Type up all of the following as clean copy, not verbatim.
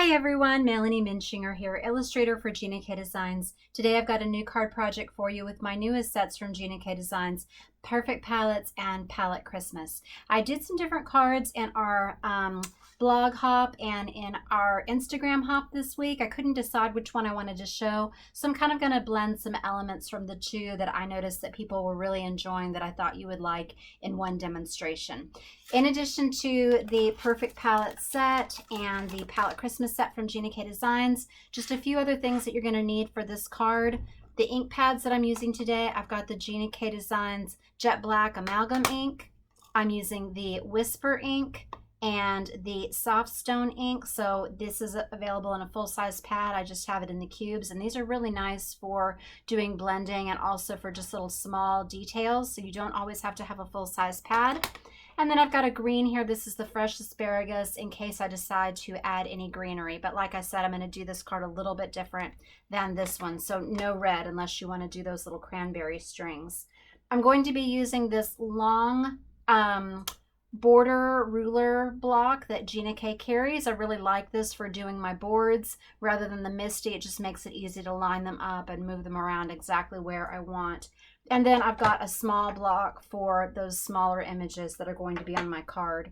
Hi everyone, Melanie Muenchinger here, illustrator for Gina K Designs. Today I've got a new card project for you with my newest sets from Gina K Designs, Perfect Pallets and Pallet Christmas. I did some different cards in our blog hop and in our Instagram hop this week. I couldn't decide which one I wanted to show, so I'm kind of going to blend some elements from the two that I noticed that people were really enjoying that I thought you would like in one demonstration. In addition to the Perfect Palette set and the Pallet Christmas set from Gina K Designs, just a few other things that you're going to need for this card. The ink pads that I'm using today, I've got the Gina K Designs Jet Black Amalgam ink. I'm using the Whisper ink and the Soft Stone ink. So this is available in a full-size pad. I just have it in the cubes, and these are really nice for doing blending and also for just little small details, so you don't always have to have a full-size pad. And then I've got a green here. This is the Fresh Asparagus in case I decide to add any greenery. But like I said, I'm going to do this card a little bit different than this one. So no red unless you want to do those little cranberry strings. I'm going to be using this long border ruler block that Gina K carries. I really like this for doing my boards rather than the MISTI. It just makes it easy to line them up and move them around exactly where I want. And then I've got a small block for those smaller images that are going to be on my card.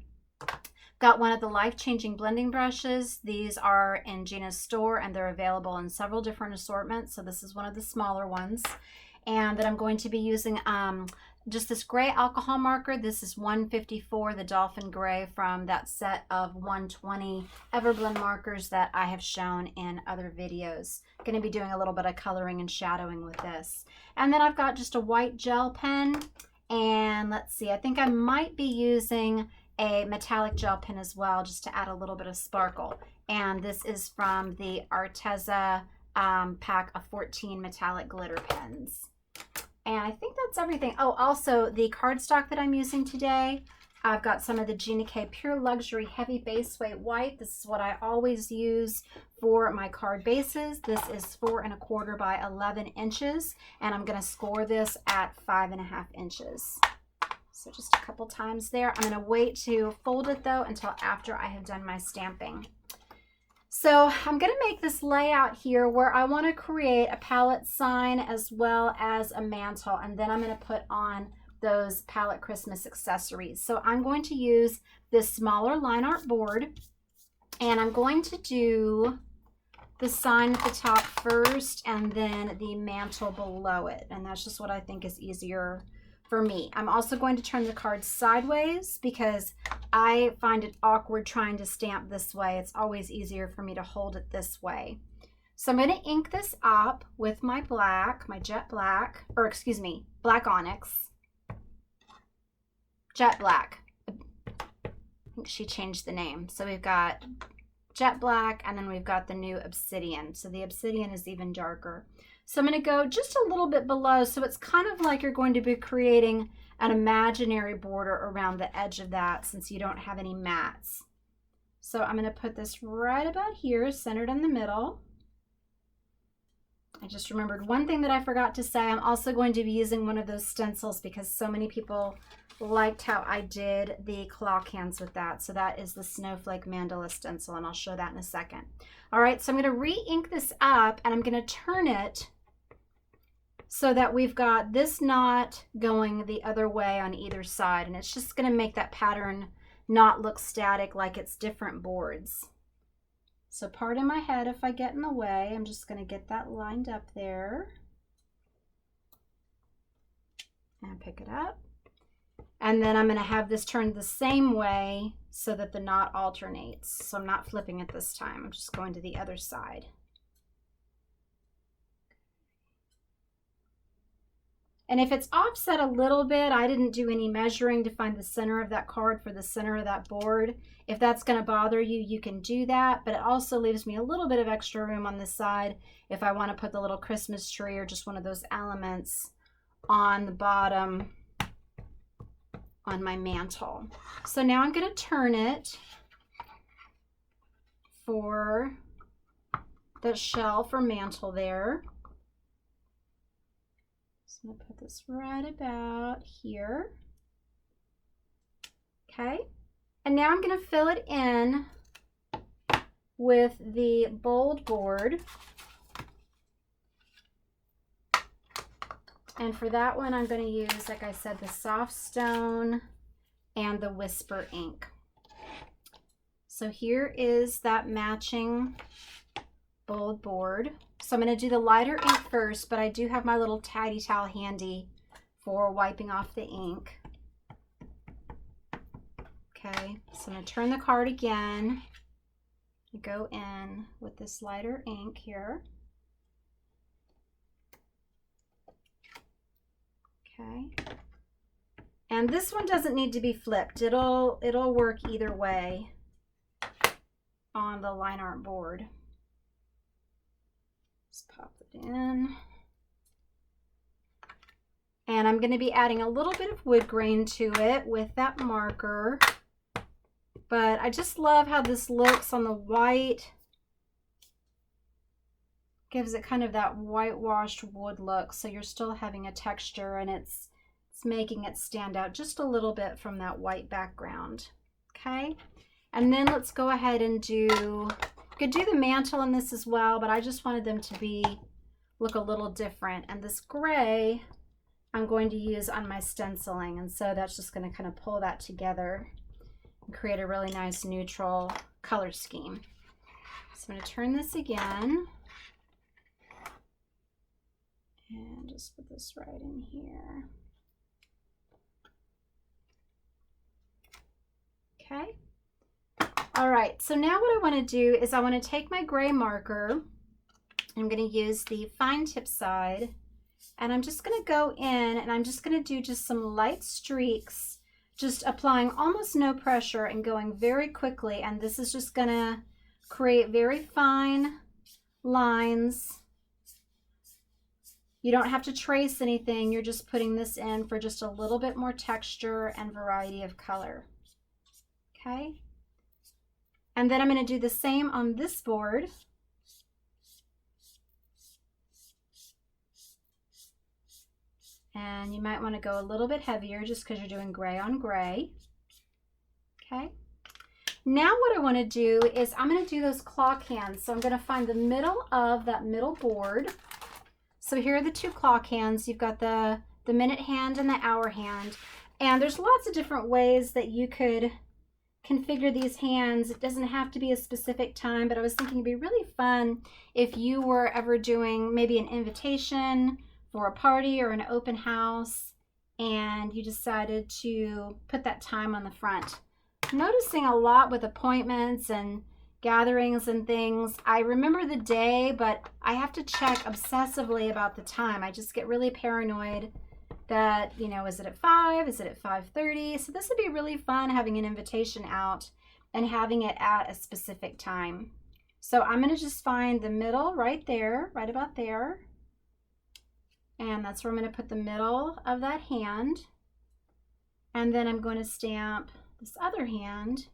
Got one of the life-changing blending brushes. These are in Gina's store and they're available in several different assortments. So this is one of the smaller ones. And then I'm going to be using just this gray alcohol marker. This is 154, the Dolphin Gray from that set of 120 Everblend markers that I have shown in other videos. Going to be doing a little bit of coloring and shadowing with this. And then I've got just a white gel pen. And let's see, I think I might be using a metallic gel pen as well, just to add a little bit of sparkle. And this is from the Arteza pack of 14 metallic glitter pens. And I think that's everything. Oh, also the cardstock that I'm using today, I've got some of the Gina K Pure Luxury Heavy Base Weight White. This is what I always use for my card bases. This is 4 1/4 by 11 inches, and I'm going to score this at 5 1/2 inches. So just a couple times there. I'm going to wait to fold it though until after I have done my stamping. So I'm going to make this layout here where I want to create a palette sign as well as a mantle, and then I'm going to put on those Pallet Christmas accessories. So I'm going to use this smaller line art board, and I'm going to do the sign at the top first and then the mantle below it, and that's just what I think is easier for me. I'm also going to turn the card sideways because I find it awkward trying to stamp this way. It's always easier for me to hold it this way. So I'm going to ink this up with my black, my jet black, or excuse me, black onyx. Jet black. I think she changed the name. So we've got jet black and then we've got the new obsidian. So the obsidian is even darker. So I'm going to go just a little bit below, so it's kind of like you're going to be creating an imaginary border around the edge of that since you don't have any mats. So I'm going to put this right about here, centered in the middle. I just remembered one thing that I forgot to say. I'm also going to be using one of those stencils because so many people liked how I did the claw cans with that. So that is the Snowflake Mandala stencil, and I'll show that in a second. All right, so I'm going to re-ink this up, and I'm going to turn it so that we've got this knot going the other way on either side, and it's just going to make that pattern not look static like it's different boards. So pardon my head if I get in the way. I'm just going to get that lined up there and pick it up. And then I'm going to have this turned the same way so that the knot alternates. So I'm not flipping it this time. I'm just going to the other side. And if it's offset a little bit, I didn't do any measuring to find the center of that card for the center of that board. If that's going to bother you, you can do that. But it also leaves me a little bit of extra room on this side if I want to put the little Christmas tree or just one of those elements on the bottom on my mantle. So now I'm going to turn it for the shelf or mantle there. So I'm going to put this right about here. Okay, and now I'm going to fill it in with the bold board. And for that one, I'm going to use, like I said, the soft stone and the whisper ink. So here is that matching bold board. So I'm going to do the lighter ink first, but I do have my little tidy towel handy for wiping off the ink. Okay, so I'm going to turn the card again. Go in with this lighter ink here. Okay. And this one doesn't need to be flipped. It'll work either way on the line art board. Just pop it in. And I'm going to be adding a little bit of wood grain to it with that marker. But I just love how this looks on the white. Gives it kind of that whitewashed wood look, so you're still having a texture, and it's making it stand out just a little bit from that white background. Okay, and then let's go ahead and could do the mantle in this as well, but I just wanted them to look a little different. And this gray I'm going to use on my stenciling, and so that's just going to kind of pull that together and create a really nice neutral color scheme. So I'm going to turn this again. And just put this right in here. Okay. All right, so now what I want to do is I want to take my gray marker. I'm going to use the fine tip side, and I'm just going to go in and I'm just going to do just some light streaks, just applying almost no pressure and going very quickly. And this is just going to create very fine lines. You don't have to trace anything. You're just putting this in for just a little bit more texture and variety of color. Okay. And then I'm going to do the same on this board. And you might want to go a little bit heavier just because you're doing gray on gray. Okay. Now what I want to do is I'm going to do those clock hands. So I'm going to find the middle of that middle board. So here are the two clock hands. You've got the minute hand and the hour hand. And there's lots of different ways that you could configure these hands. It doesn't have to be a specific time, but I was thinking it'd be really fun if you were ever doing maybe an invitation for a party or an open house and you decided to put that time on the front. I'm noticing a lot with appointments and gatherings and things. I remember the day, but I have to check obsessively about the time. I just get really paranoid that, you know, is it at 5? Is it at 5:30? So this would be really fun, having an invitation out and having it at a specific time. So I'm going to just find the middle right there, right about there. And that's where I'm going to put the middle of that hand. And then I'm going to stamp this other hand.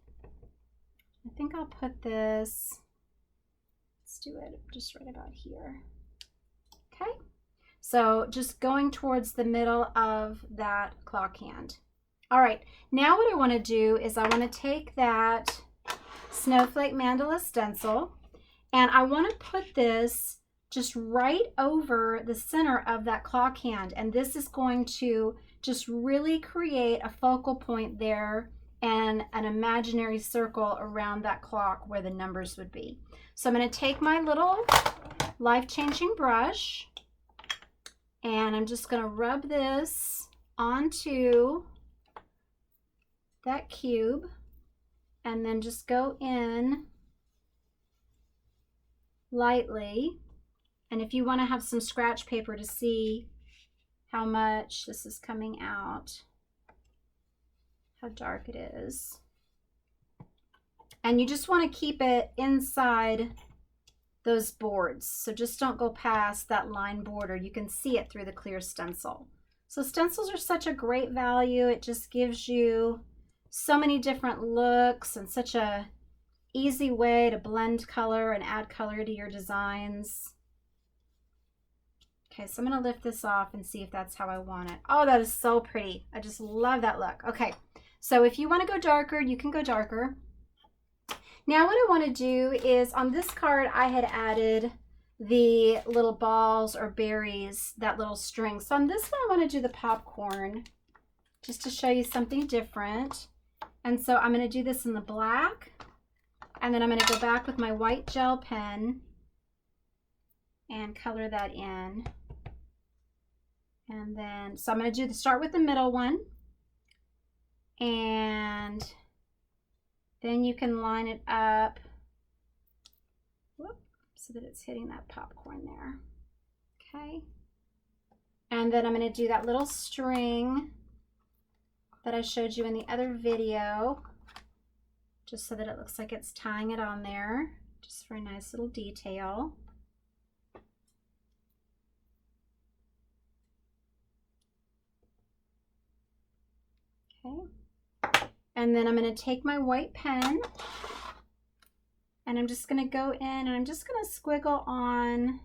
I think I'll put this, let's do it just right about here. Okay, so just going towards the middle of that clock hand. All right, now what I want to do is I want to take that Snowflake Mandala stencil and I want to put this just right over the center of that clock hand, and this is going to just really create a focal point there and an imaginary circle around that clock where the numbers would be. So I'm going to take my little life-changing brush and I'm just going to rub this onto that cube and then just go in lightly. And if you want to have some scratch paper to see how much this is coming out, how dark it is. And you just want to keep it inside those boards. So just don't go past that line border. You can see it through the clear stencil. So stencils are such a great value. It just gives you so many different looks and such a easy way to blend color and add color to your designs. Okay, so I'm going to lift this off and see if that's how I want it. Oh, that is so pretty. I just love that look. Okay, so if you want to go darker, you can go darker. Now what I want to do is, on this card I had added the little balls or berries, that little string. So on this one I want to do the popcorn, just to show you something different. And so I'm going to do this in the black, and then I'm going to go back with my white gel pen and color that in. And then, so I'm going to start with the middle one, and then you can line it up, whoop, so that it's hitting that popcorn there. Okay. And then I'm going to do that little string that I showed you in the other video, just so that it looks like it's tying it on there, just for a nice little detail. Okay. And then I'm going to take my white pen, and I'm just going to go in and I'm just going to squiggle on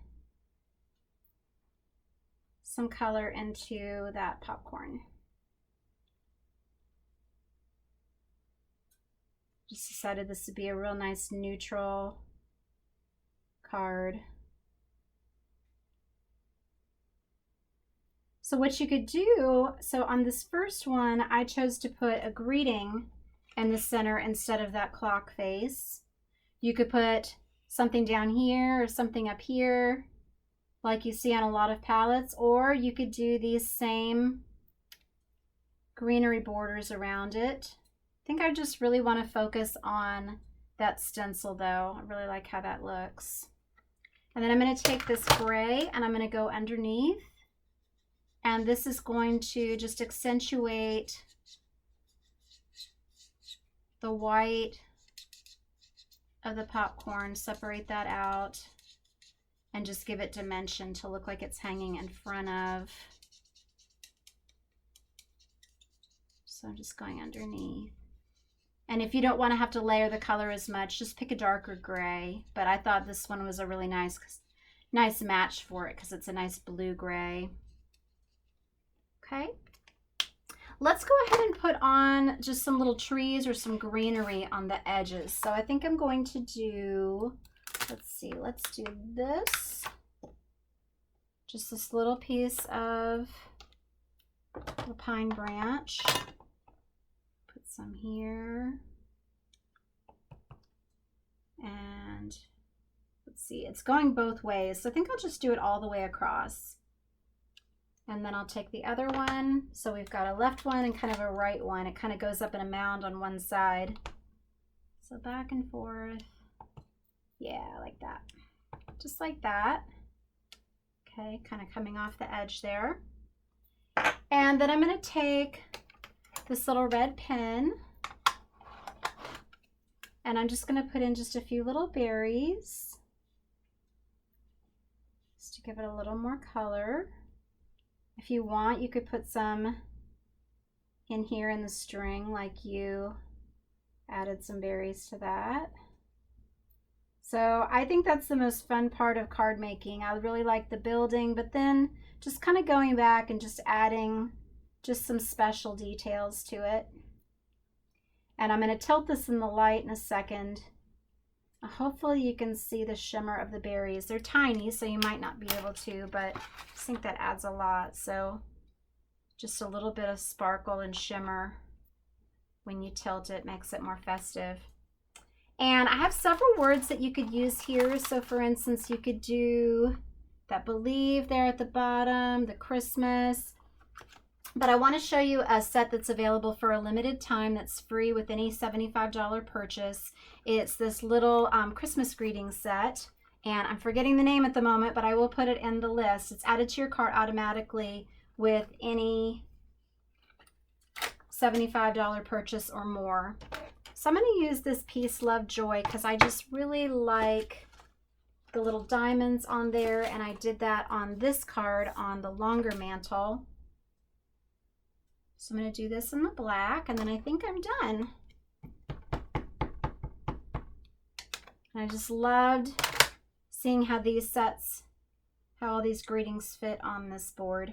some color into that popcorn. Just decided this would be a real nice neutral card. So what you could do, so on this first one, I chose to put a greeting in the center instead of that clock face. You could put something down here or something up here, like you see on a lot of palettes, or you could do these same greenery borders around it. I think I just really want to focus on that stencil though. I really like how that looks. And then I'm going to take this gray and I'm going to go underneath. And this is going to just accentuate the white of the popcorn, separate that out, and just give it dimension to look like it's hanging in front of. So I'm just going underneath. And if you don't want to have to layer the color as much, just pick a darker gray. But I thought this one was a really nice match for it because it's a nice blue gray. Okay, let's go ahead and put on just some little trees or some greenery on the edges. So I think I'm going to do, let's see, let's do this. Just this little piece of the pine branch. Put some here. And let's see, it's going both ways. So I think I'll just do it all the way across. And then I'll take the other one. So we've got a left one and kind of a right one. It kind of goes up in a mound on one side. So back and forth. Yeah, like that. Just like that. Okay, kind of coming off the edge there. And then I'm going to take this little red pen. And I'm just going to put in just a few little berries. Just to give it a little more color. If you want, you could put some in here in the string, like you added some berries to that. So I think that's the most fun part of card making. I really like the building, but then just kind of going back and just adding just some special details to it. And I'm going to tilt this in the light in a second. Hopefully you can see the shimmer of the berries. They're tiny, so you might not be able to, but I think that adds a lot. So just a little bit of sparkle and shimmer when you tilt it makes it more festive. And I have several words that you could use here. So for instance, you could do that believe there at the bottom, the Christmas. But I want to show you a set that's available for a limited time that's free with any $75 purchase. It's this little Christmas greeting set, and I'm forgetting the name at the moment, but I will put it in the list. It's added to your cart automatically with any $75 purchase or more. So I'm going to use this Peace, Love, Joy because I just really like the little diamonds on there, and I did that on this card on the longer mantle. So I'm going to do this in the black, and then I think I'm done. I just loved seeing how these sets, how all these greetings fit on this board.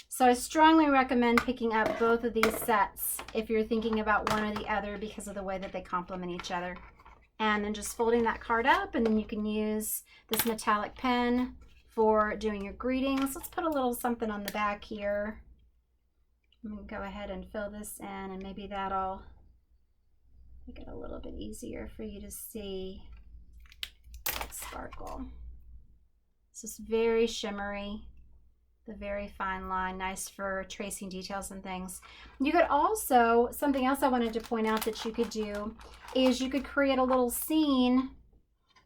So I strongly recommend picking up both of these sets if you're thinking about one or the other because of the way that they complement each other. and then just folding that card up, and then you can use this metallic pen for doing your greetings. Let's put a little something on the back here. I'm going to go ahead and fill this in, and maybe that'll make it a little bit easier for you to see that sparkle. This is very shimmery, the very fine line, nice for tracing details and things. You could also, something else I wanted to point out that you could do is you could create a little scene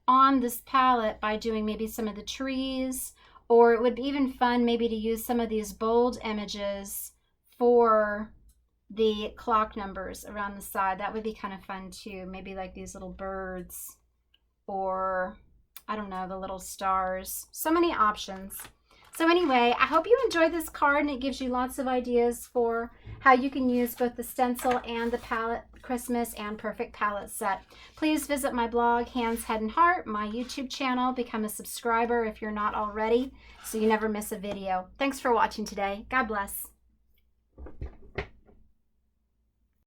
on this palette by doing maybe some of the trees, or it would be even fun maybe to use some of these bold images for the clock numbers around the side. That would be kind of fun too. Maybe like these little birds, or I don't know, the little stars. So many options. So anyway, I hope you enjoyed this card, and it gives you lots of ideas for how you can use both the stencil and the Pallet Christmas and Perfect Palette set. Please visit my blog, Hands, Head, and Heart, my YouTube channel. Become a subscriber if you're not already, so you never miss a video. Thanks for watching today. God bless.